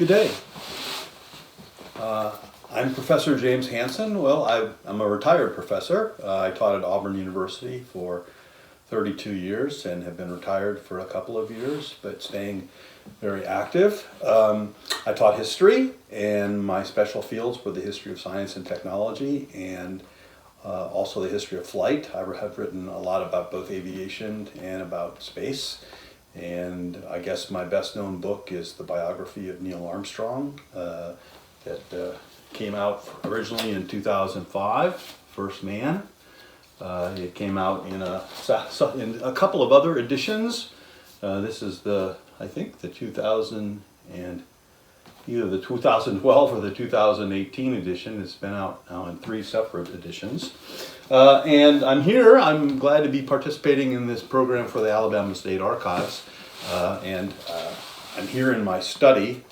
Good day. I'm Professor James Hansen. Well, I'm a retired professor. I taught at Auburn University for 32 years and have been retired for a couple of years, but staying very active. I taught history, and my special fields were the history of science and technology and also the history of flight. I have written a lot about both aviation and about space. And I guess my best known book is the biography of Neil Armstrong that came out originally in 2005, First Man. It came out in a couple of other editions. This is I think the 2000 and either the 2012 or the 2018 edition. It's been out now in 3 separate editions. And I'm glad to be participating in this program for the Alabama State Archives. I'm here in my study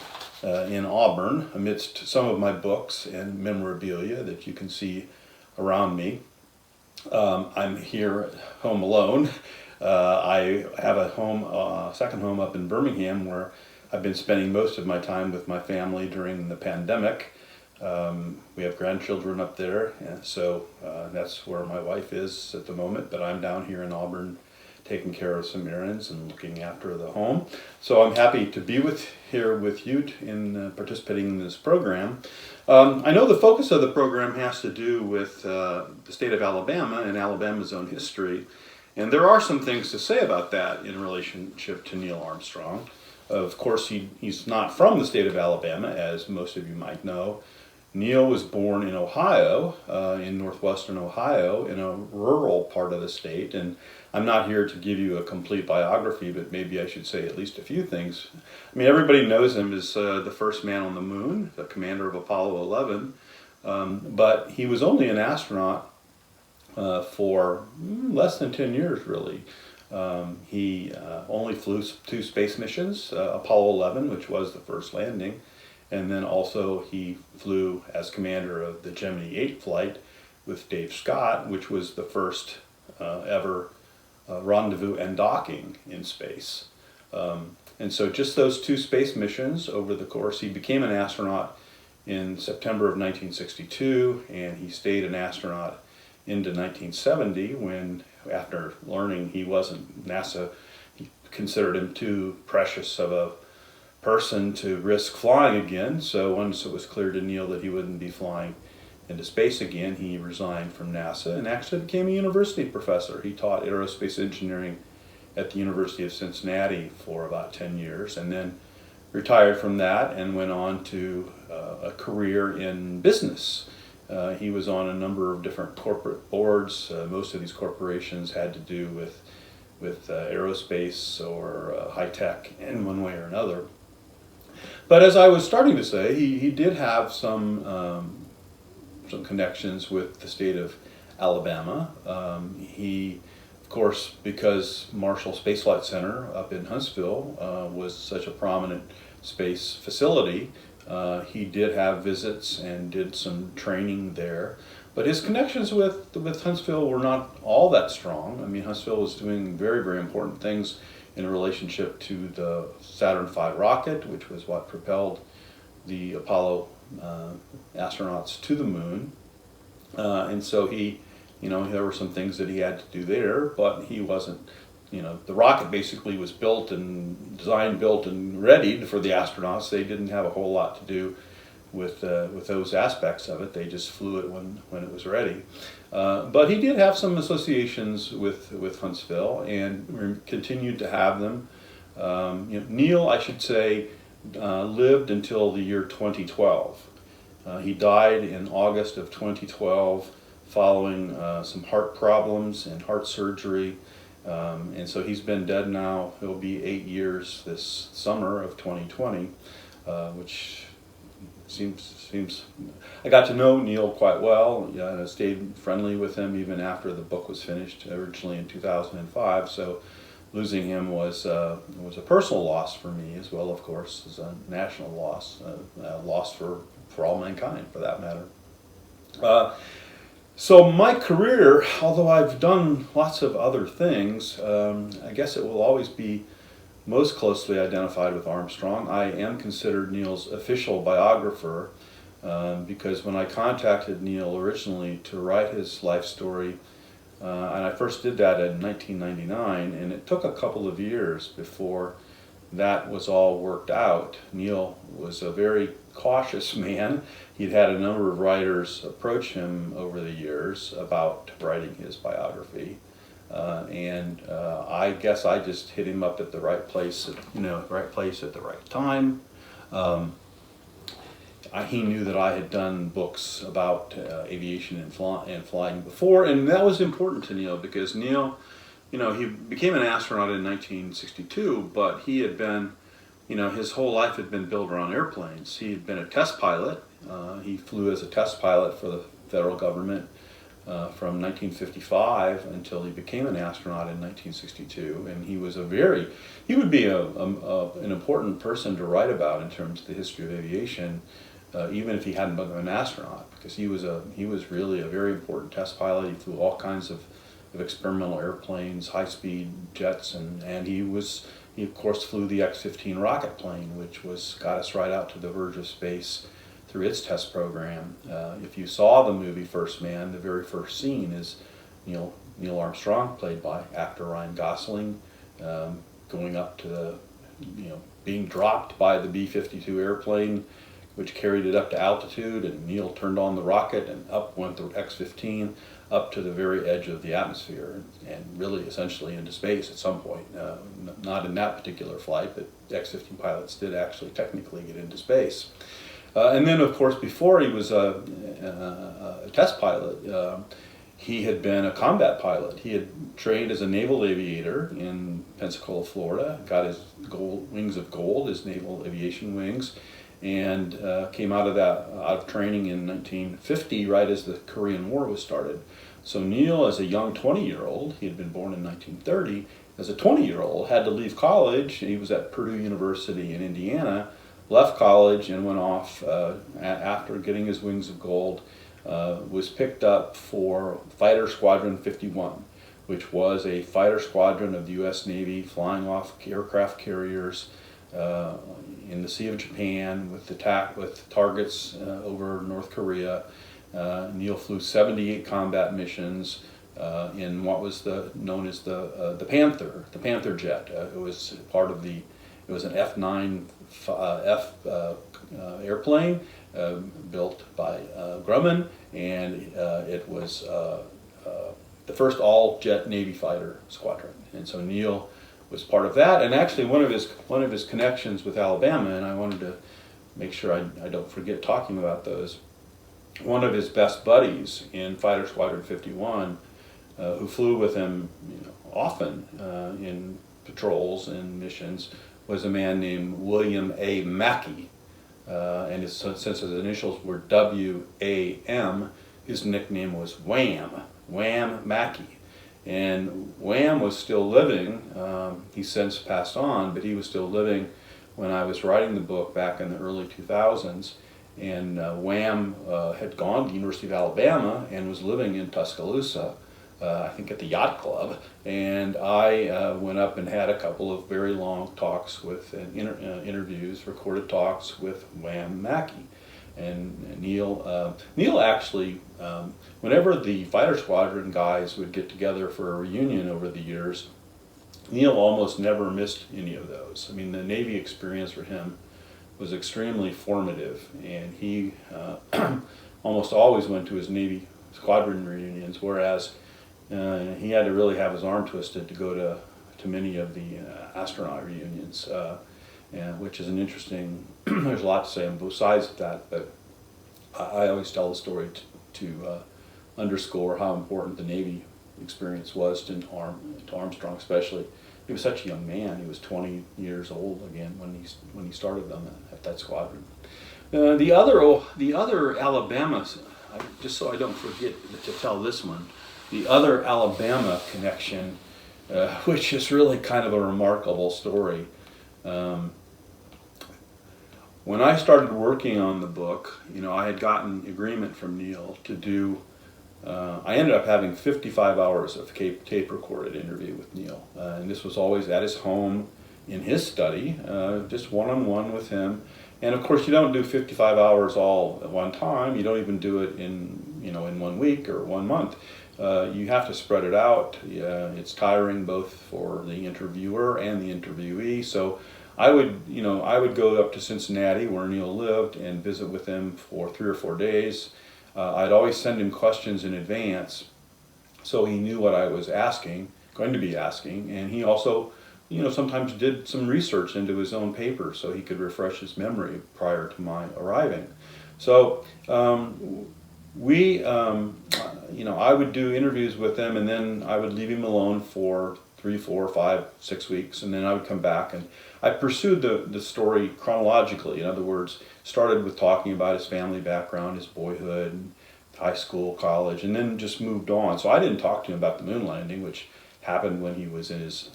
in Auburn amidst some of my books and memorabilia that you can see around me. I'm here at home alone. I have a second home up in Birmingham where I've been spending most of my time with my family during the pandemic. We have grandchildren up there, and so that's where my wife is at the moment, but I'm down here in Auburn taking care of some errands and looking after the home. So I'm happy to be here with you in participating in this program. I know the focus of the program has to do with the state of Alabama and Alabama's own history, and there are some things to say about that in relationship to Neil Armstrong. Of course, he's not from the state of Alabama, as most of you might know. Neil was born in Ohio, in northwestern Ohio, in a rural part of the state, and I'm not here to give you a complete biography, but maybe I should say at least a few things. I mean, everybody knows him as the first man on the moon, the commander of Apollo 11, but he was only an astronaut for less than 10 years, really. He only flew 2 space missions, Apollo 11, which was the first landing, and then also he flew as commander of the Gemini 8 flight with Dave Scott, which was the first ever rendezvous and docking in space. And so just those 2 space missions over the course, he became an astronaut in September of 1962, and he stayed an astronaut into 1970 when, after learning NASA considered him too precious of a person to risk flying again. So once it was clear to Neil that he wouldn't be flying into space again, he resigned from NASA and actually became a university professor. He taught aerospace engineering at the University of Cincinnati for about 10 years and then retired from that and went on to a career in business. He was on a number of different corporate boards. Most of these corporations had to do with aerospace or high tech in one way or another. But as I was starting to say, he did have some connections with the state of Alabama. He, of course, because Marshall Space Flight Center up in Huntsville was such a prominent space facility, he did have visits and did some training there. But his connections with Huntsville were not all that strong. I mean, Huntsville was doing very, very important things in relationship to the Saturn V rocket, which was what propelled the Apollo astronauts to the moon. And so there were some things that he had to do there, but he wasn't, the rocket basically was designed, built, and readied for the astronauts. They didn't have a whole lot to do with those aspects of it. They just flew it when it was ready. But he did have some associations with Huntsville and continued to have them. Neil, I should say, lived until the year 2012. He died in August of 2012 following some heart problems and heart surgery. And so he's been dead now. It'll be 8 years this summer of 2020, which seems. I got to know Neil quite well. And I stayed friendly with him even after the book was finished, originally in 2005. So losing him was a personal loss for me as well, of course, as a national loss, a loss for all mankind, for that matter. So my career, although I've done lots of other things, I guess it will always be most closely identified with Armstrong. I am considered Neil's official biographer because when I contacted Neil originally to write his life story, and I first did that in 1999, and it took a couple of years before that was all worked out. Neil was a very cautious man. He'd had a number of writers approach him over the years about writing his biography. I guess I just hit him up at the right place, right place at the right time. He knew that I had done books about aviation and flying before, and that was important to Neil because Neil, he became an astronaut in 1962, but he had been, his whole life had been built around airplanes. He had been a test pilot. He flew as a test pilot for the federal government from 1955 until he became an astronaut in 1962, and he would be an important person to write about in terms of the history of aviation, even if he hadn't been an astronaut, because he was really a very important test pilot. He flew all kinds of experimental airplanes, high-speed jets, and he of course flew the X-15 rocket plane, which got us right out to the verge of space through its test program. If you saw the movie First Man, the very first scene is Neil Armstrong, played by actor Ryan Gosling, going up to being dropped by the B-52 airplane, which carried it up to altitude, and Neil turned on the rocket, and up went the X-15 up to the very edge of the atmosphere, and really essentially into space at some point. Not in that particular flight, but X-15 pilots did actually technically get into space. And then, of course, before he was a test pilot, he had been a combat pilot. He had trained as a naval aviator in Pensacola, Florida, got his wings of gold, his naval aviation wings, and came out of training in 1950, right as the Korean War was started. So Neil, as a young 20-year-old, he had been born in 1930, as a 20-year-old, had to leave college. He was at Purdue University in Indiana, left college and went off after getting his wings of gold, was picked up for Fighter Squadron 51, which was a fighter squadron of the U.S. Navy flying off aircraft carriers in the Sea of Japan with targets over North Korea. Neil flew 78 combat missions in what was known as the Panther jet. It was an F-9 airplane built by Grumman, and it was the first all-jet Navy fighter squadron. And so Neil was part of that, and actually one of his connections with Alabama, and I wanted to make sure I don't forget talking about those. One of his best buddies in Fighter Squadron 51, who flew with him often in patrols and missions, was a man named William A. Mackey, and since his initials were W.A.M., his nickname was Wham Mackey. And Wham was still living. He's since passed on, but he was still living when I was writing the book back in the early 2000s. And Wham had gone to the University of Alabama and was living in Tuscaloosa, I think at the Yacht Club. And I went up and had a couple of very long talks interviews, recorded talks with Wham Mackey. And Neil actually, whenever the fighter squadron guys would get together for a reunion over the years, Neil almost never missed any of those. I mean, the Navy experience for him was extremely formative, and he almost always went to his Navy squadron reunions, whereas he had to really have his arm twisted to go to many of the astronaut reunions. Which is an interesting, there's a lot to say on both sides of that, but I always tell the story to underscore how important the Navy experience was to Armstrong especially. He was such a young man. He was 20 years old again when he started them at that squadron. The other Alabama, just so I don't forget to tell this one, the other Alabama connection, which is really kind of a remarkable story. When I started working on the book, I had gotten agreement from Neil to do, I ended up having 55 hours of tape recorded interview with Neil. And this was always at his home in his study, just one-on-one with him. And of course, you don't do 55 hours all at one time. You don't even do it in 1 week or 1 month. You have to spread it out. It's tiring both for the interviewer and the interviewee. So I would go up to Cincinnati where Neil lived and visit with him for 3 or 4 days. I'd always send him questions in advance so he knew what I was going to be asking, and he also sometimes did some research into his own paper so he could refresh his memory prior to my arriving. So I would do interviews with him, and then I would leave him alone for 3, 4, 5, 6 weeks, and then I would come back, and I pursued the story chronologically. In other words, started with talking about his family background, his boyhood, high school, college, and then just moved on. So I didn't talk to him about the moon landing, which happened when he was in his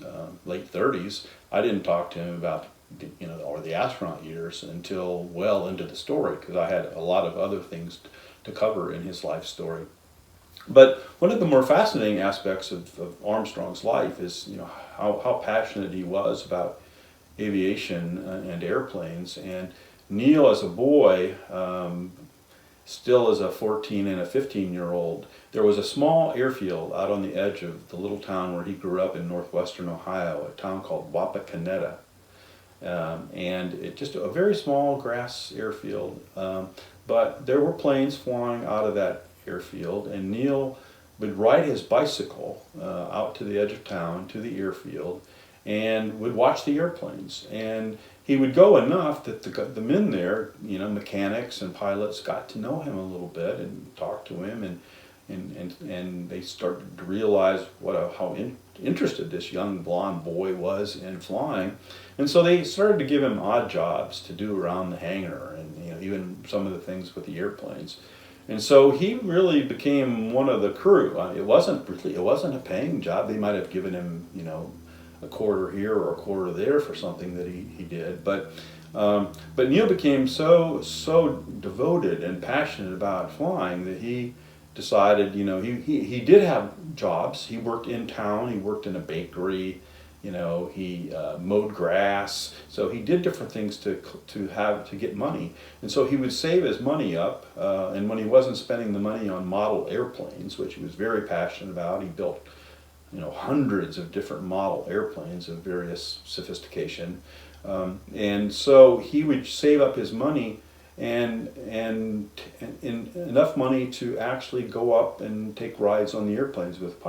late 30s. I didn't talk to him about or the astronaut years until well into the story, because I had a lot of other things to cover in his life story. But one of the more fascinating aspects of Armstrong's life is how passionate he was about aviation and airplanes. And Neil, as a boy, still as a 14 and a 15-year-old, there was a small airfield out on the edge of the little town where he grew up in northwestern Ohio, a town called Wapakoneta. And it just a very small grass airfield. But there were planes flying out of that airfield, and Neil would ride his bicycle out to the edge of town, to the airfield, and would watch the airplanes. And he would go enough that the men there, mechanics and pilots, got to know him a little bit and talk to him, and they started to realize how interested this young blonde boy was in flying. And so they started to give him odd jobs to do around the hangar, and even some of the things with the airplanes. And so he really became one of the crew. It wasn't a paying job. They might have given him, a quarter here or a quarter there for something that he did. But Neil became so devoted and passionate about flying that he decided, he did have jobs. He worked in town. He worked in a bakery. He mowed grass. So he did different things to get money. And so he would save his money up. And when he wasn't spending the money on model airplanes, which he was very passionate about, he built hundreds of different model airplanes of various sophistication. And so he would save up his money and enough money to actually go up and take rides on the airplanes with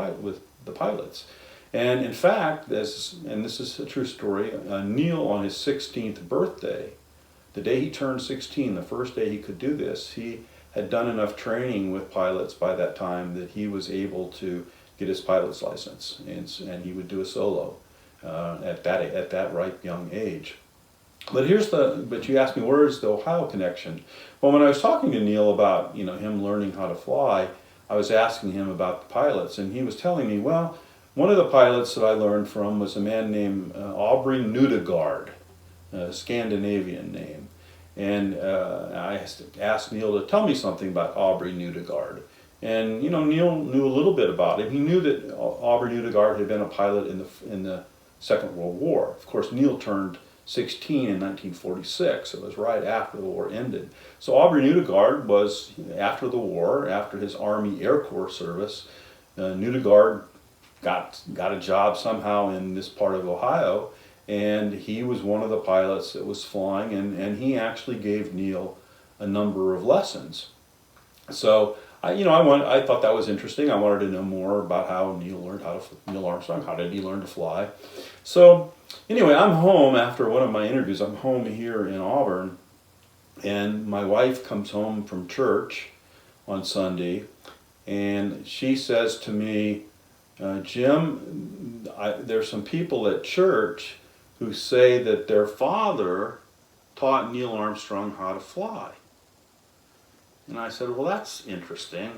the pilots. And in fact, this is a true story, Neil on his 16th birthday, the day he turned 16, the first day he could do this, he had done enough training with pilots by that time that he was able to get his pilot's license, and he would do a solo at that ripe young age. But you asked me, where is the Ohio connection? Well, when I was talking to Neil about him learning how to fly, I was asking him about the pilots, and he was telling me, well, one of the pilots that I learned from was a man named Aubrey Newdegard, a Scandinavian name. And I asked Neil to tell me something about Aubrey Newdegard. And Neil knew a little bit about him. He knew that Aubrey Newdegard had been a pilot in the Second World War. Of course, Neil turned 16 in 1946. It was right after the war ended. So Aubrey Newdegard was, after the war, after his Army Air Corps service, Newdegard got a job somehow in this part of Ohio, and he was one of the pilots that was flying, and he actually gave Neil a number of lessons. So I thought that was interesting. I wanted to know more about how Neil Armstrong, how did he learn to fly? So anyway, I'm home after one of my interviews. I'm home here in Auburn, and my wife comes home from church on Sunday, and she says to me, Jim, there's some people at church who say that their father taught Neil Armstrong how to fly. And I said, well, that's interesting.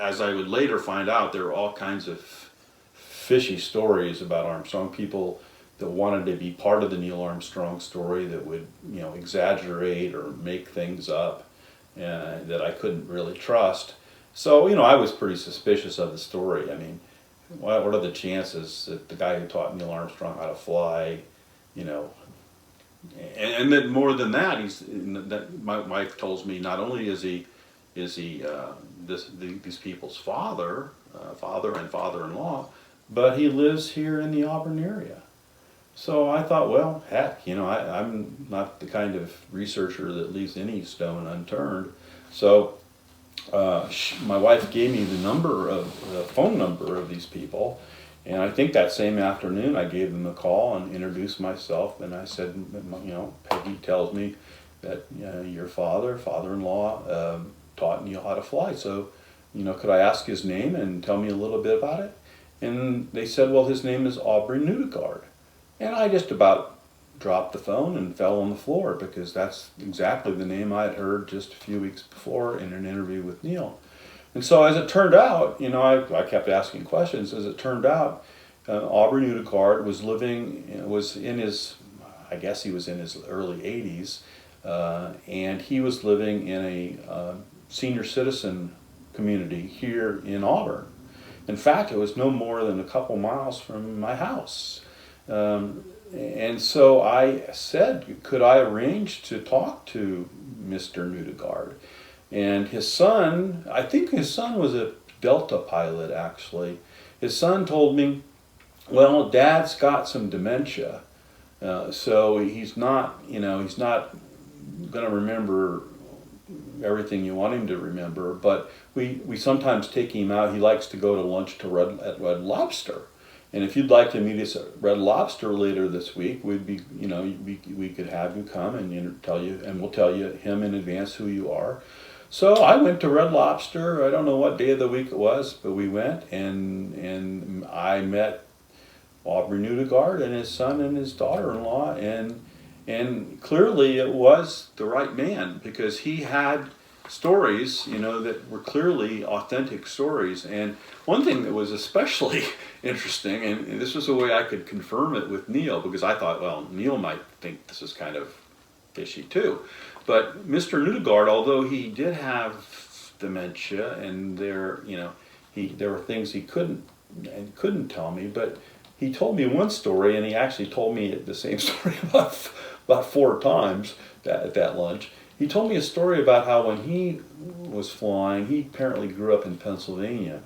As I would later find out, there were all kinds of fishy stories about Armstrong, people that wanted to be part of the Neil Armstrong story that would, exaggerate or make things up that I couldn't really trust. So, I was pretty suspicious of the story. I mean, what are the chances that the guy who taught Neil Armstrong how to fly you know, and then more than that, my wife tells me not only is he these people's father, father and father-in-law, but he lives here in the Auburn area. So I thought, well, heck, I'm not the kind of researcher that leaves any stone unturned. So my wife gave me the phone number of these people, and I think that same afternoon I gave them a call and introduced myself, and I said, Peggy tells me that your father-in-law, taught Neil how to fly. So, could I ask his name and tell me a little bit about it? And they said, well, his name is Aubrey Newdigard. And I just about dropped the phone and fell on the floor, because that's exactly the name I had heard just a few weeks before in an interview with Neil. And so as it turned out, I kept asking questions. As it turned out, Aubrey Newdigard was in his, I guess he was in his early 80s, and he was living in a senior citizen community here in Auburn. In fact, it was no more than a couple miles from my house. And so I said, could I arrange to talk to Mr. Newdigard? And his son, I think his son was a Delta pilot, actually. His son told me, well, Dad's got some dementia, so he's not going to remember everything you want him to remember, but we sometimes take him out. He likes to go to lunch at Red Lobster. And if you'd like to meet us at Red Lobster later this week, we could have you come and we'll tell you him in advance who you are. So I went to Red Lobster. I don't know what day of the week it was, but we went, and I met Aubrey Newdigard and his son and his daughter-in-law, and clearly it was the right man, because he had stories, that were clearly authentic stories. And one thing that was especially interesting, and this was a way I could confirm it with Neil, because I thought, well, Neil might think this is kind of fishy too. But Mr. Newdigard, although he did have dementia, and there were things he couldn't tell me, but he told me one story, and he actually told me the same story about 4 times at that lunch. He told me a story about how when he was flying, he apparently grew up in Pennsylvania,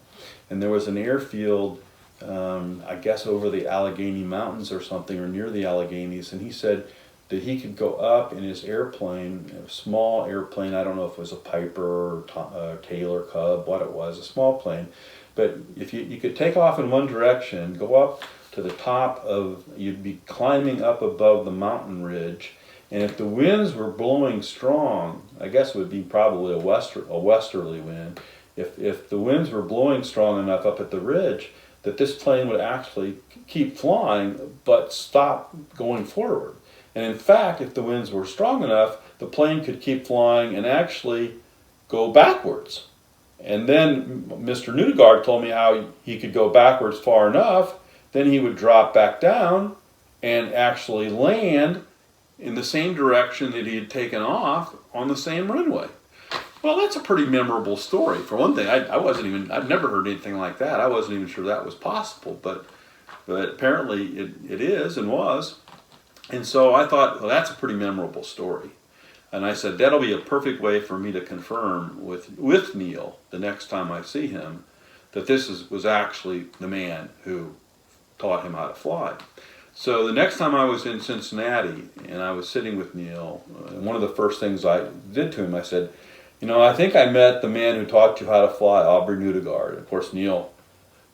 and there was an airfield, I guess over the Allegheny Mountains or something, or near the Alleghenies, and he said that he could go up in his airplane, a small airplane, I don't know if it was a Piper or Taylor Cub, what it was, a small plane, but if you could take off in one direction, go up to the top you'd be climbing up above the mountain ridge, and if the winds were blowing strong, I guess it would be probably a westerly wind, if the winds were blowing strong enough up at the ridge, that this plane would actually keep flying but stop going forward. And in fact, if the winds were strong enough, the plane could keep flying and actually go backwards. And then Mr. Newdigard told me how he could go backwards far enough, then he would drop back down and actually land in the same direction that he had taken off on the same runway. Well, that's a pretty memorable story. For one thing, I've never heard anything like that. I wasn't even sure that was possible, but apparently it is and was. And so I thought, well, that's a pretty memorable story. And I said, that'll be a perfect way for me to confirm with Neil the next time I see him that this was actually the man who taught him how to fly. So the next time I was in Cincinnati and I was sitting with Neil, one of the first things I did to him, I said, I think I met the man who taught you how to fly, Aubrey Newdigard. Of course, Neil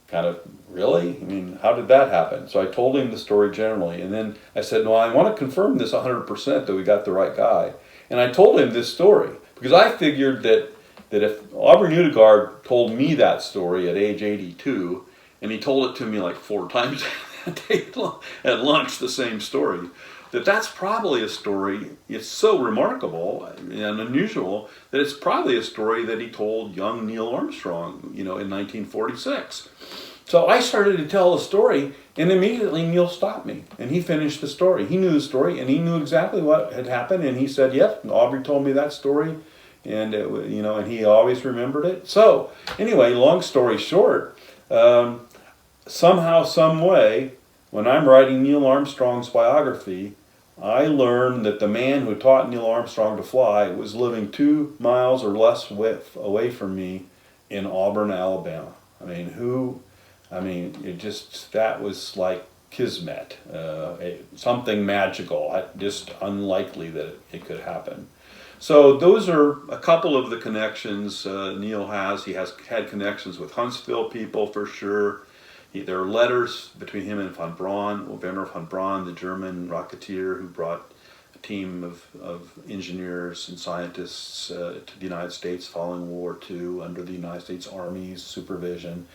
kind of, really? I mean, how did that happen? So I told him the story generally, and then I said, no, I want to confirm this 100% that we got the right guy. And I told him this story, because I figured that if Aubrey Newdigard told me that story at age 82, and he told it to me like 4 times at lunch, the same story, that's probably a story, it's so remarkable and unusual, that it's probably a story that he told young Neil Armstrong, in 1946. So I started to tell the story, and immediately Neil stopped me, and he finished the story. He knew the story, and he knew exactly what had happened, and he said, yep, Aubrey told me that story, and and he always remembered it. So anyway, long story short, somehow, some way, when I'm writing Neil Armstrong's biography, I learned that the man who taught Neil Armstrong to fly was living 2 miles or less away from me in Auburn, Alabama. It just, that was like kismet, something magical, just unlikely that it could happen. So those are a couple of the connections Neil has. He has had connections with Huntsville people for sure. There are letters between him and von Braun, Wernher von Braun, the German rocketeer who brought a team of engineers and scientists to the United States following World War II under the United States Army's supervision,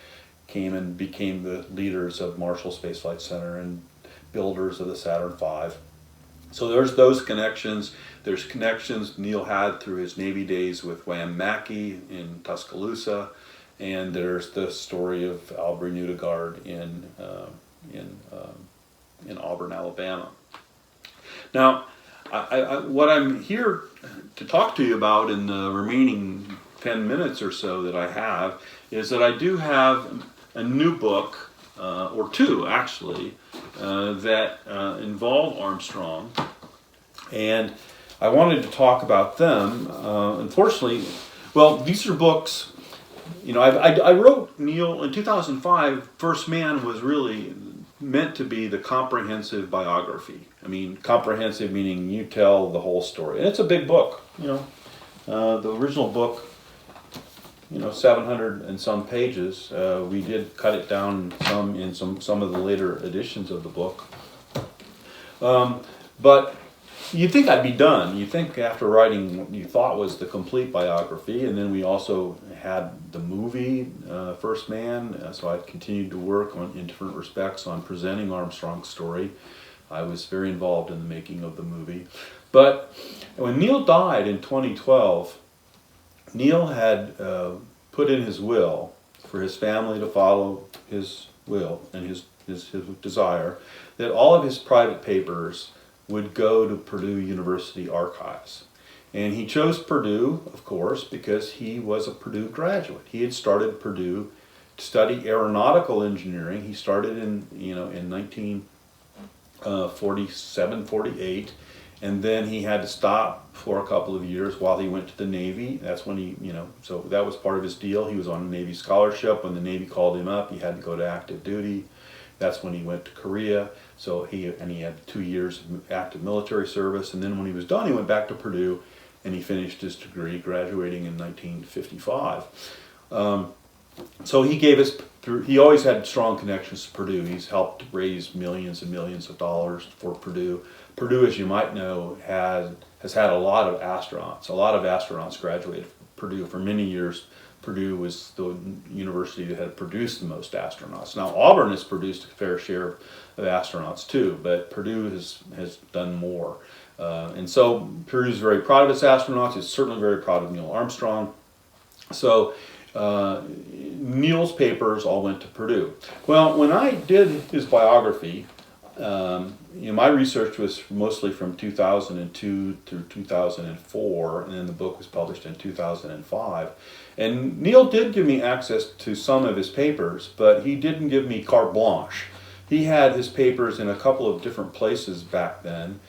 came and became the leaders of Marshall Space Flight Center and builders of the Saturn V. So there's those connections. There's connections Neil had through his Navy days with Wham Mackey in Tuscaloosa. And there's the story of Aubrey Nudegard in Auburn, Alabama. Now, what I'm here to talk to you about in the remaining 10 minutes or so that I have is that I do have a new book, or two actually, that involve Armstrong, and I wanted to talk about them. Unfortunately, well, these are books. I wrote Neil in 2005. First Man was really meant to be the comprehensive biography. Comprehensive meaning you tell the whole story. And it's a big book, the original book, 700 and some pages. We did cut it down some in some of the later editions of the book. But you'd think I'd be done. You'd think after writing what you thought was the complete biography, and then we also had the movie, First Man, so I continued to work in different respects on presenting Armstrong's story. I was very involved in the making of the movie. But when Neil died in 2012, Neil had put in his will for his family to follow his will and his desire that all of his private papers would go to Purdue University archives. And he chose Purdue, of course, because he was a Purdue graduate. He had started Purdue to study aeronautical engineering. He started in 1947, 48, and then he had to stop for a couple of years while he went to the Navy. That's when so that was part of his deal. He was on a Navy scholarship. When the Navy called him up, he had to go to active duty. That's when he went to Korea. So he had 2 years of active military service, and then when he was done, he went back to Purdue, and he finished his degree, graduating in 1955. So he always had strong connections to Purdue. He's helped raise millions and millions of dollars for Purdue. Purdue, as you might know, has had a lot of astronauts. A lot of astronauts graduated from Purdue for many years. Purdue was the university that had produced the most astronauts. Now Auburn has produced a fair share of astronauts too, but Purdue has done more. And so Purdue is very proud of its astronauts. It's certainly very proud of Neil Armstrong. So Neil's papers all went to Purdue. Well, when I did his biography, my research was mostly from 2002 through 2004, and then the book was published in 2005. And Neil did give me access to some of his papers, but he didn't give me carte blanche. He had his papers in a couple of different places back then.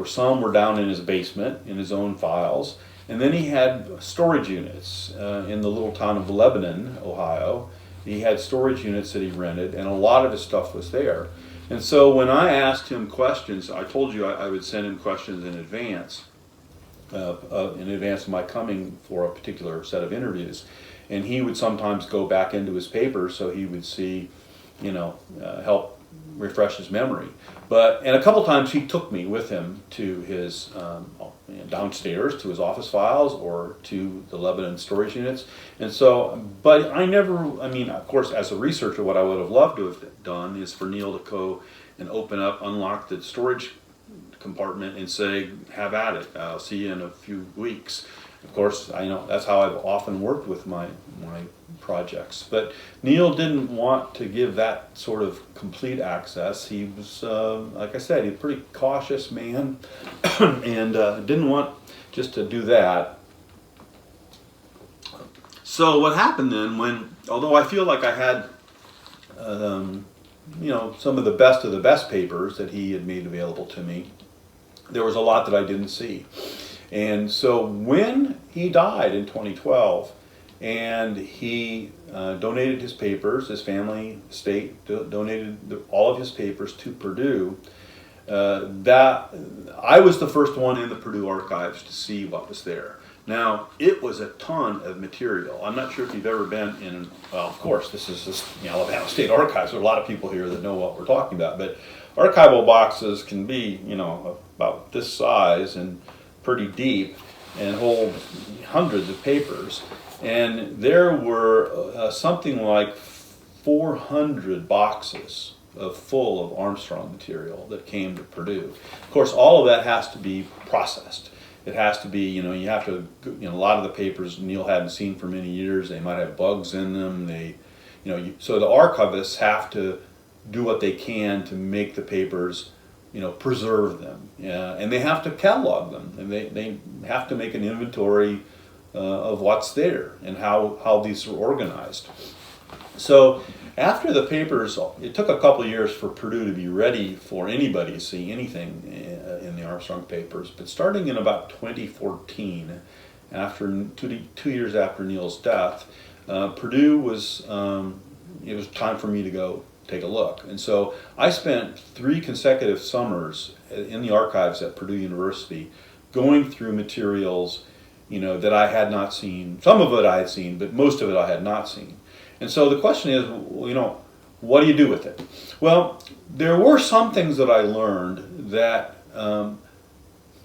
Some were down in his basement, in his own files, and then he had storage units in the little town of Lebanon, Ohio. He had storage units that he rented, and a lot of his stuff was there. And so when I asked him questions, I told you I would send him questions in advance of my coming for a particular set of interviews. And he would sometimes go back into his papers so he would see, help refresh his memory. And a couple times he took me with him to his downstairs to his office files or to the Lebanon storage units. And so, but I never, of course, as a researcher, what I would have loved to have done is for Neil to go and unlock the storage compartment and say, have at it, I'll see you in a few weeks. Of course, I know that's how I've often worked with my projects. But Neil didn't want to give that sort of complete access. He was, like I said, he's a pretty cautious man and didn't want just to do that. So what happened then although I feel like I had some of the best papers that he had made available to me, there was a lot that I didn't see. And so when he died in 2012, and he donated his papers, his family estate donated all of his papers to Purdue, that I was the first one in the Purdue archives to see what was there. Now, it was a ton of material. I'm not sure if you've ever been in, well, of course, this is the Alabama State Archives. There are a lot of people here that know what we're talking about, but archival boxes can be, about this size and pretty deep and hold hundreds of papers. And there were something like 400 boxes full of Armstrong material that came to Purdue. Of course, all of that has to be processed. It has to be, you have to, a lot of the papers Neil hadn't seen for many years. They might have bugs in them. So the archivists have to do what they can to make the papers, preserve them. And they have to catalog them. And they have to make an inventory of what's there and how these were organized. So after the papers, it took a couple of years for Purdue to be ready for anybody to see anything in the Armstrong papers. But starting in about 2014, after 2 years after Neil's death, Purdue was, it was time for me to go take a look. And so I spent 3 consecutive summers in the archives at Purdue University going through materials, that I had not seen. Some of it I had seen, but most of it I had not seen. And so the question is, what do you do with it? Well, there were some things that I learned that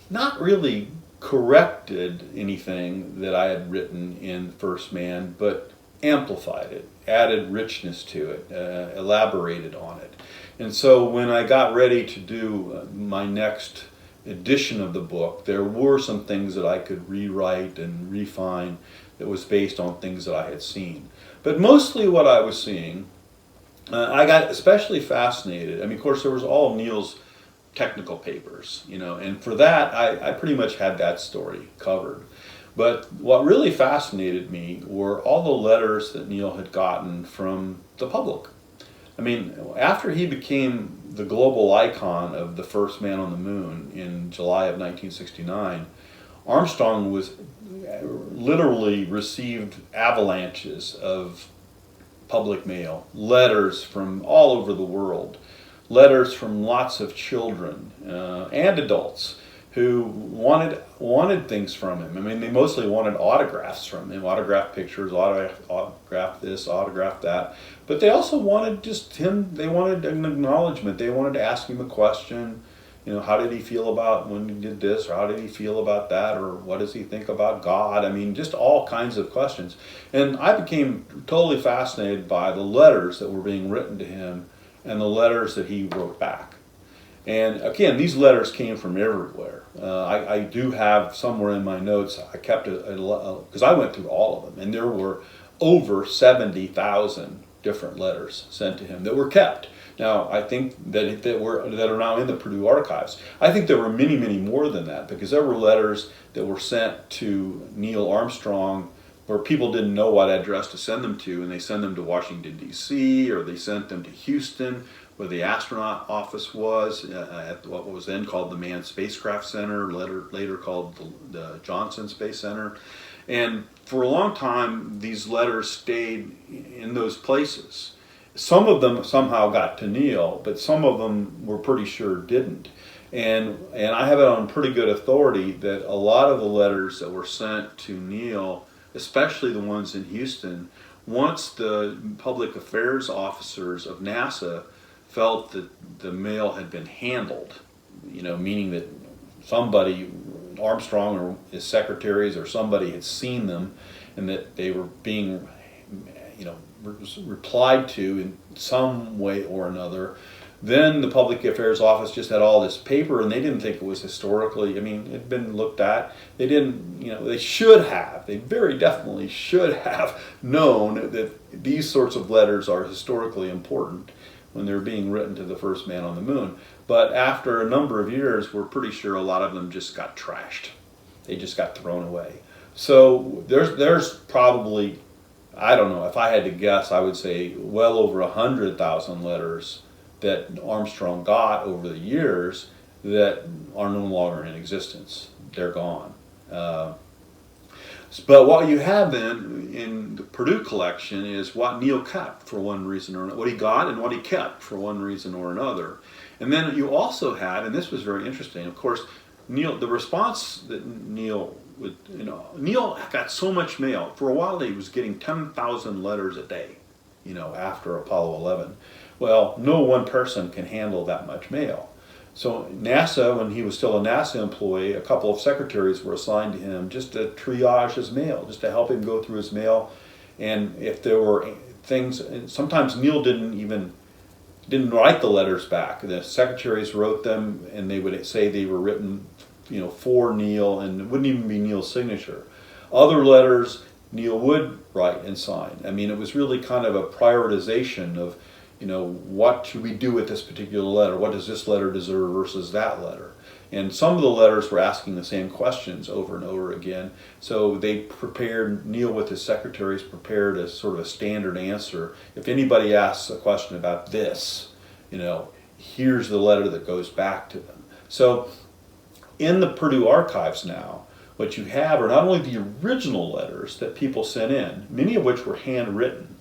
not really corrected anything that I had written in First Man, but amplified it, added richness to it, elaborated on it. And so when I got ready to do my next edition of the book, there were some things that I could rewrite and refine that was based on things that I had seen. But mostly what I was seeing, I got especially fascinated. Of course, there was all Neil's technical papers, and for that, I pretty much had that story covered. But what really fascinated me were all the letters that Neil had gotten from the public. After he became the global icon of the first man on the moon in July of 1969, Armstrong was literally received avalanches of public mail, letters from all over the world, letters from lots of children and adults who wanted things from him. They mostly wanted autographs from him, autographed pictures, autograph this, autograph that. But they also wanted just him, they wanted an acknowledgement. They wanted to ask him a question. How did he feel about when he did this, or how did he feel about that, or what does he think about God? Just all kinds of questions. And I became totally fascinated by the letters that were being written to him and the letters that he wrote back. And again, these letters came from everywhere. I do have somewhere in my notes, I kept because I went through all of them, and there were over 70,000 different letters sent to him that were kept. Now, I think that are now in the Purdue archives. I think there were many, many more than that, because there were letters that were sent to Neil Armstrong where people didn't know what address to send them to, and they sent them to Washington, D.C., or they sent them to Houston, where the astronaut office was, at what was then called the Manned Spacecraft Center, later called the Johnson Space Center. And for a long time, these letters stayed in those places. Some of them somehow got to Neil, but some of them we're pretty sure didn't. And I have it on pretty good authority that a lot of the letters that were sent to Neil, especially the ones in Houston, once the public affairs officers of NASA felt that the mail had been handled, meaning that somebody, Armstrong or his secretaries or somebody, had seen them and that they were being, replied to in some way or another, then the public affairs office just had all this paper, and they didn't think it was historically, it had been looked at. They didn't, they very definitely should have known that these sorts of letters are historically important when they're being written to the first man on the moon. But after a number of years, we're pretty sure a lot of them just got trashed. They just got thrown away. So there's probably, I don't know, if I had to guess, I would say well over 100,000 letters that Armstrong got over the years that are no longer in existence. They're gone. But what you have then in the Purdue collection is what Neil kept for one reason or another, what he got and what he kept for one reason or another. And then you also had, and this was very interesting, of course, Neil, the response that Neil would, Neil got so much mail. For a while he was getting 10,000 letters a day, after Apollo 11. Well, no one person can handle that much mail. So NASA, when he was still a NASA employee, a couple of secretaries were assigned to him just to triage his mail, just to help him go through his mail. And if there were things, and sometimes Neil didn't write the letters back. The secretaries wrote them, and they would say they were written, for Neil, and it wouldn't even be Neil's signature. Other letters Neil would write and sign. I mean, it was really kind of a prioritization of, what should we do with this particular letter? What does this letter deserve versus that letter? And some of the letters were asking the same questions over and over again. So they prepared, Neil with his secretaries prepared a sort of a standard answer. If anybody asks a question about this, here's the letter that goes back to them. So in the Purdue archives now, what you have are not only the original letters that people sent in, many of which were handwritten,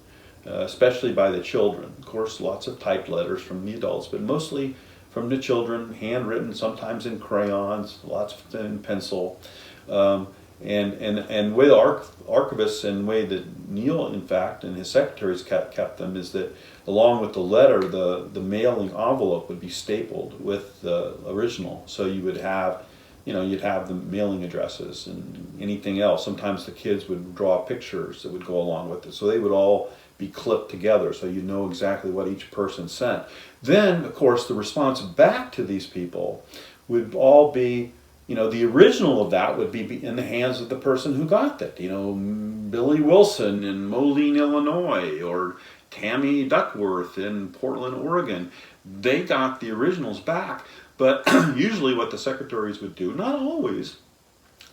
especially by the children. Of course, lots of typed letters from the adults, but mostly from the children, handwritten, sometimes in crayons, lots in pencil. And way the archivists and way that Neil, in fact, and his secretaries kept them is that along with the letter, the mailing envelope would be stapled with the original. So you would have, you'd have the mailing addresses and anything else. Sometimes the kids would draw pictures that would go along with it. So they would all be clipped together so you know exactly what each person sent. Then, of course, the response back to these people would all be, the original of that would be in the hands of the person who got it. Billy Wilson in Moline, Illinois, or Tammy Duckworth in Portland, Oregon. They got the originals back, but usually what the secretaries would do, not always,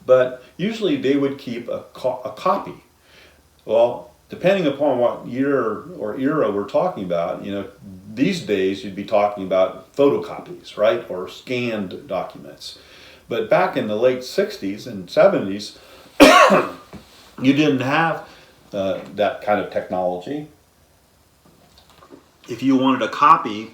but usually they would keep a copy. Well, depending upon what year or era we're talking about, these days you'd be talking about photocopies, right, or scanned documents. But back in the late 60s and 70s, you didn't have that kind of technology. If you wanted a copy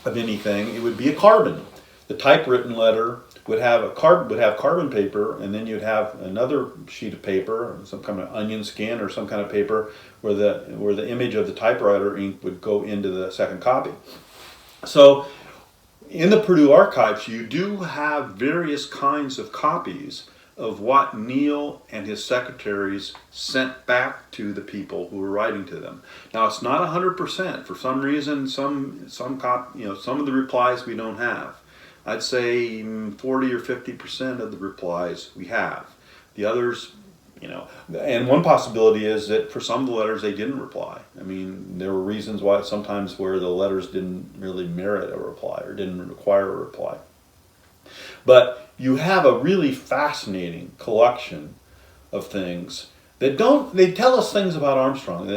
of anything, it would be a carbon. The typewritten letter would have carbon paper, and then you'd have another sheet of paper, some kind of onion skin or some kind of paper, where the image of the typewriter ink would go into the second copy. So in the Purdue archives, you do have various kinds of copies of what Neil and his secretaries sent back to the people who were writing to them. Now, it's not 100%. For some reason, some of the replies we don't have. I'd say 40 or 50% of the replies we have. The others, and one possibility is that for some of the letters they didn't reply. I mean, there were reasons why sometimes where the letters didn't really merit a reply or didn't require a reply. But you have a really fascinating collection of things that they tell us things about Armstrong.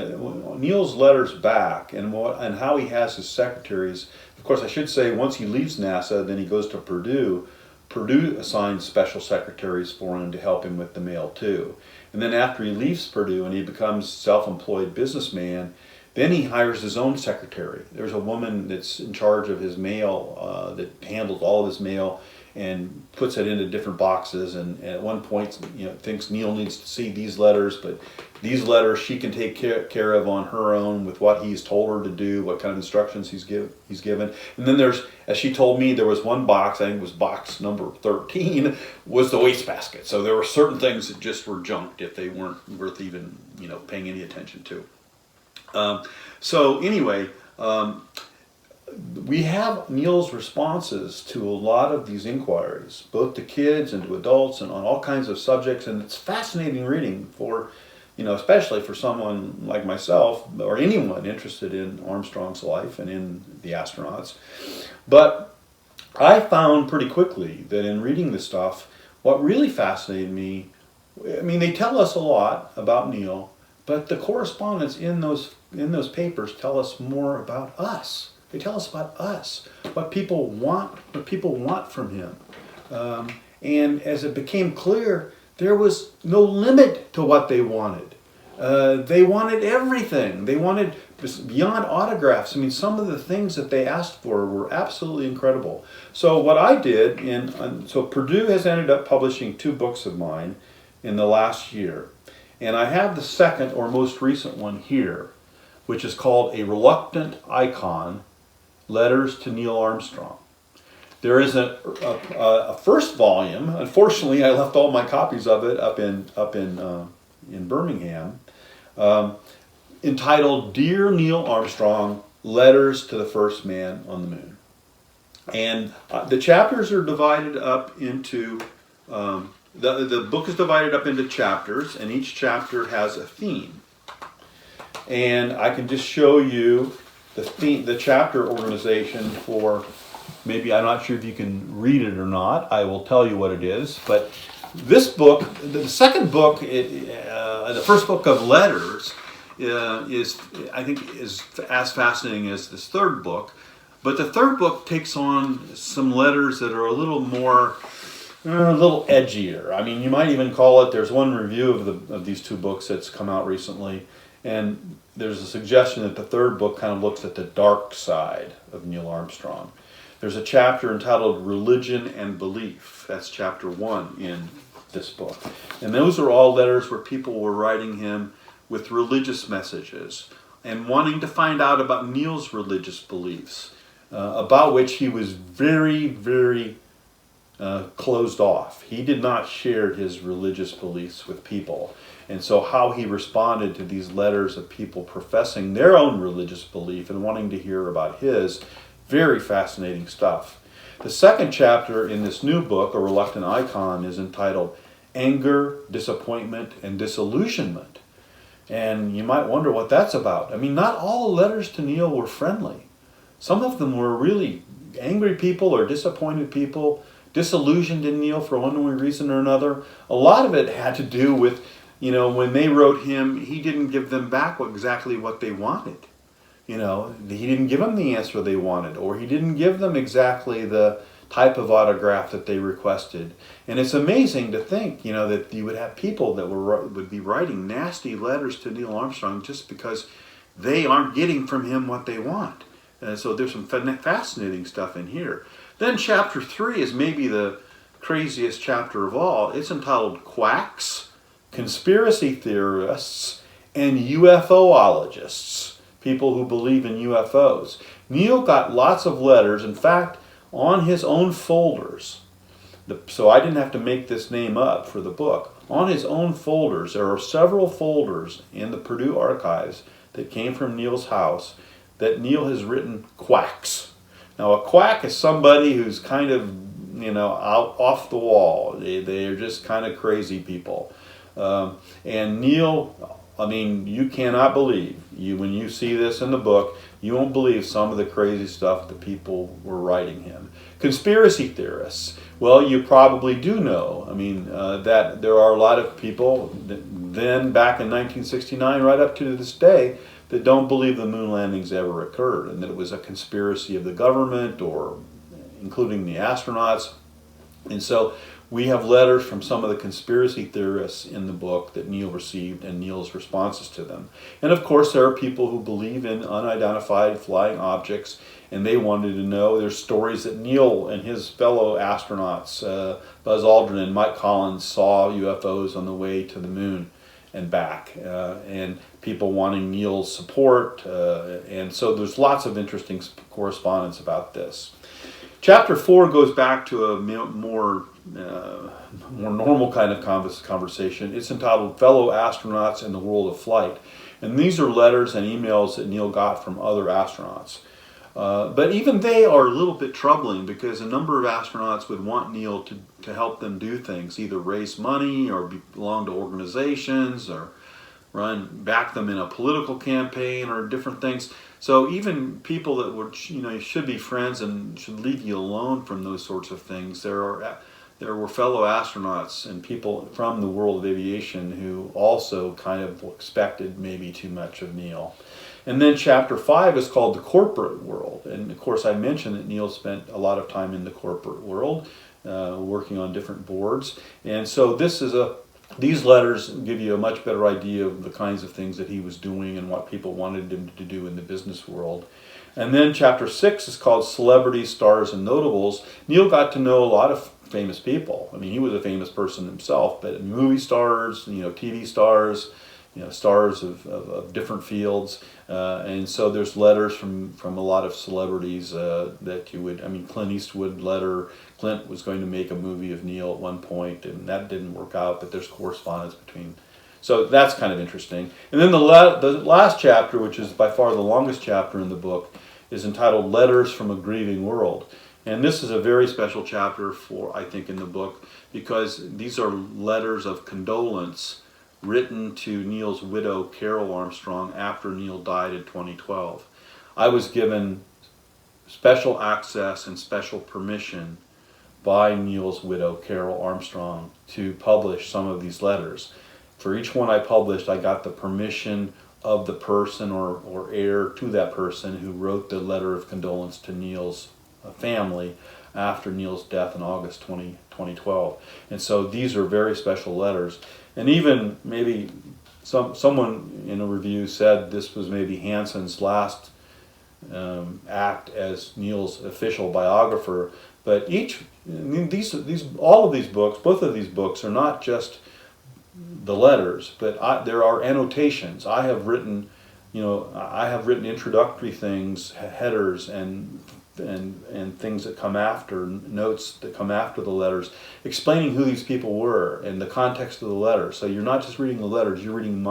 Neil's letters back and how he has his secretaries. Of course, I should say once he leaves NASA, then he goes to Purdue. Purdue assigns special secretaries for him to help him with the mail too. And then after he leaves Purdue and he becomes self-employed businessman, then he hires his own secretary. There's a woman that's in charge of his mail, that handles all of his mail and puts it into different boxes, and at one point thinks Neil needs to see these letters, but these letters she can take care of on her own with what he's told her to do, what kind of instructions he's given. And then there's, as she told me, there was one box, I think it was box number 13, was the wastebasket. So there were certain things that just were junked if they weren't worth even paying any attention to. So anyway, we have Neil's responses to a lot of these inquiries, both to kids and to adults and on all kinds of subjects, and it's fascinating reading for, especially for someone like myself or anyone interested in Armstrong's life and in the astronauts. But I found pretty quickly that in reading this stuff, what really fascinated me, they tell us a lot about Neil, but the correspondence in those papers tell us more about us They tell us about us, what people want from him. And as it became clear, there was no limit to what they wanted. They wanted everything. They wanted beyond autographs. I mean, some of the things that they asked for were absolutely incredible. So what I did, so Purdue has ended up publishing 2 books of mine in the last year. And I have the second or most recent one here, which is called A Reluctant Icon, Letters to Neil Armstrong. There is a first volume. Unfortunately, I left all my copies of it up in Birmingham, entitled Dear Neil Armstrong, Letters to the First Man on the Moon. And the chapters are divided up into, the book is divided up into chapters, and each chapter has a theme. And I can just show you the chapter organization for, maybe, I'm not sure if you can read it or not. I will tell you what it is. But this book, the second book, the first book of letters, is, I think, is as fascinating as this third book. But the third book takes on some letters that are a little more, a little edgier. I mean, you might even call it, there's one review of these 2 books that's come out recently, and there's a suggestion that the third book kind of looks at the dark side of Neil Armstrong. There's a chapter entitled Religion and Belief. That's chapter 1 in this book. And those are all letters where people were writing him with religious messages and wanting to find out about Neil's religious beliefs, about which he was very, very closed off. He did not share his religious beliefs with people. And so how he responded to these letters of people professing their own religious belief and wanting to hear about his, very fascinating stuff. The second chapter in this new book, A Reluctant Icon, is entitled Anger, Disappointment, and Disillusionment. And you might wonder what that's about. I mean, not all letters to Neil were friendly. Some of them were really angry people or disappointed people, disillusioned in Neil for one reason or another. A lot of it had to do with, when they wrote him, he didn't give them back exactly what they wanted. He didn't give them the answer they wanted, or he didn't give them exactly the type of autograph that they requested. And it's amazing to think, that you would have people that would be writing nasty letters to Neil Armstrong just because they aren't getting from him what they want. And so there's some fascinating stuff in here. Then chapter 3 is maybe the craziest chapter of all. It's entitled Quacks, Conspiracy Theorists, and UFOologists, people who believe in UFOs. Neil got lots of letters. In fact, on his own folders, so I didn't have to make this name up for the book. On his own folders, there are several folders in the Purdue archives that came from Neil's house that Neil has written quacks. Now, a quack is somebody who's kind of, out off the wall. They are just kind of crazy people. And Neil, you cannot believe, when you see this in the book, you won't believe some of the crazy stuff that people were writing him. Conspiracy theorists, well, you probably do know, that there are a lot of people that then, back in 1969, right up to this day, that don't believe the moon landings ever occurred and that it was a conspiracy of the government, or including the astronauts. And so we have letters from some of the conspiracy theorists in the book that Neil received and Neil's responses to them. And of course, there are people who believe in unidentified flying objects, and they wanted to know. There's stories that Neil and his fellow astronauts, Buzz Aldrin and Mike Collins, saw UFOs on the way to the moon and back, and people wanting Neil's support. And so there's lots of interesting correspondence about this. Chapter 4 goes back to a more normal kind of conversation. It's entitled Fellow Astronauts in the World of Flight. And these are letters and emails that Neil got from other astronauts. But even they are a little bit troubling, because a number of astronauts would want Neil to help them do things, either raise money or belong to organizations or back them in a political campaign or different things. So even people that would, should be friends and should leave you alone from those sorts of things, there were fellow astronauts and people from the world of aviation who also kind of expected maybe too much of Neil. And then chapter 5 is called the corporate world. And of course, I mentioned that Neil spent a lot of time in the corporate world, working on different boards. And so these letters give you a much better idea of the kinds of things that he was doing and what people wanted him to do in the business world. And then chapter 6 is called Celebrities, Stars, and Notables. Neil got to know a lot of famous people. I mean, he was a famous person himself, but movie stars, TV stars, stars of different fields. And so there's letters from a lot of celebrities that you would, Clint Eastwood letter. Clint was going to make a movie of Neil at one point, and that didn't work out, but there's correspondence between. So that's kind of interesting. And then the last chapter, which is by far the longest chapter in the book, is entitled Letters from a Grieving World. And this is a very special chapter I think, in the book, because these are letters of condolence written to Neil's widow, Carol Armstrong, after Neil died in 2012. I was given special access and special permission by Neil's widow, Carol Armstrong, to publish some of these letters. For each one I published, I got the permission of the person or heir to that person who wrote the letter of condolence to Neil's family after Neil's death in August 2012. And so these are very special letters. And even maybe someone in a review said this was maybe Hanson's last act as Neil's official biographer. But all of these books, both of these books, are not just the letters, but there are annotations. I have written introductory things, headers, and things that come after, notes that come after the letters, explaining who these people were and the context of the letter. So you're not just reading the letters, you're reading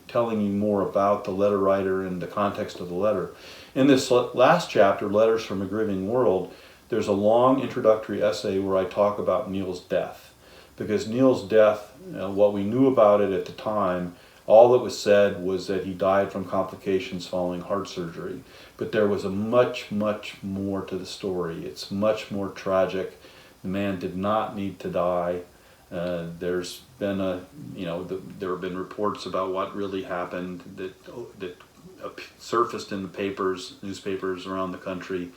telling you more about the letter writer and the context of the letter. In this last chapter, Letters from a Grieving World, there's a long introductory essay where I talk about Neil's death. Because Neil's death, what we knew about it at the time, all that was said was that he died from complications following heart surgery. But there was a much, much more to the story. It's much more tragic. The man did not need to die. There's been there have been reports about what really happened that surfaced in the newspapers around the country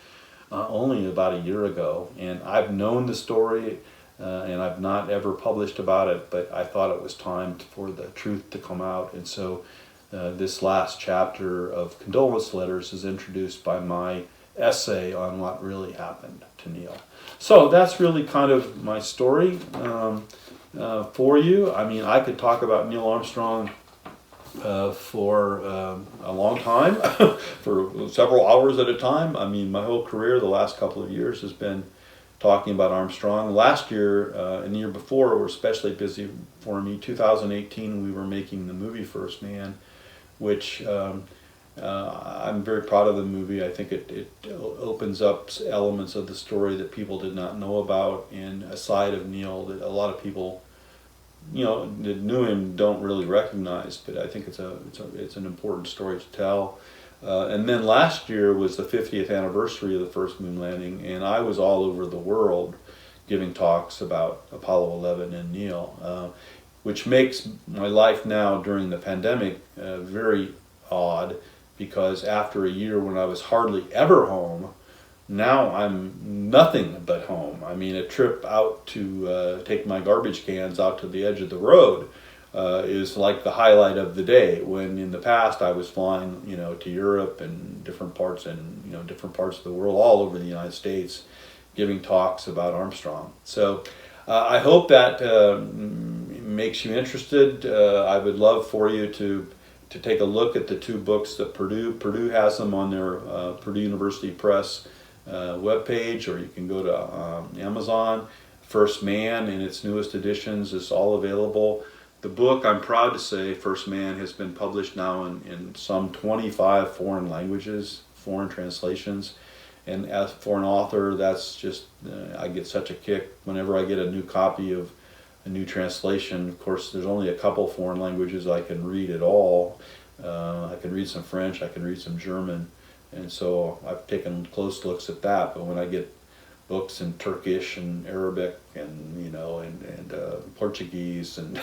only about a year ago. And I've known the story. And I've not ever published about it, but I thought it was time for the truth to come out. And so this last chapter of condolence letters is introduced by my essay on what really happened to Neil. So that's really kind of my story for you. I could talk about Neil Armstrong for a long time, for several hours at a time. My whole career, the last couple of years, has been talking about Armstrong. Last year and the year before were especially busy for me. 2018, we were making the movie First Man, which I'm very proud of the movie. I think it opens up elements of the story that people did not know about, and a side of Neil that a lot of people that knew him don't really recognize, but I think it's an important story to tell. And then last year was the 50th anniversary of the first moon landing, and I was all over the world giving talks about Apollo 11 and Neil, which makes my life now during the pandemic very odd, because after a year when I was hardly ever home, now I'm nothing but home. A trip out to take my garbage cans out to the edge of the road is like the highlight of the day, when in the past I was flying to Europe and different parts of the world, all over the United States, giving talks about Armstrong. So I hope that makes you interested. I would love for you to take a look at the two books that Purdue has them on their Purdue University Press webpage, or you can go to Amazon. First Man in its newest editions is all available. The book, I'm proud to say, First Man, has been published now in some 25 foreign languages, foreign translations. And as for an author, that's just, I get such a kick whenever I get a new copy of a new translation. Of course, there's only a couple foreign languages I can read at all. I can read some French, I can read some German. And so I've taken close looks at that. But when I get books in Turkish and Arabic and Portuguese, and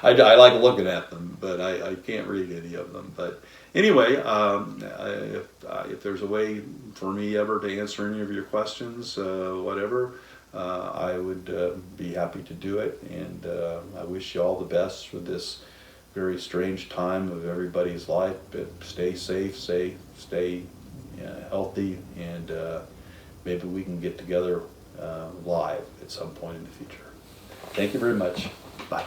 I like looking at them. but I can't read any of them. But anyway, if there's a way for me ever to answer any of your questions, whatever, I would be happy to do it. And I wish you all the best for this very strange time of everybody's life. But stay safe, stay healthy, and maybe we can get together live at some point in the future. Thank you very much. Bye.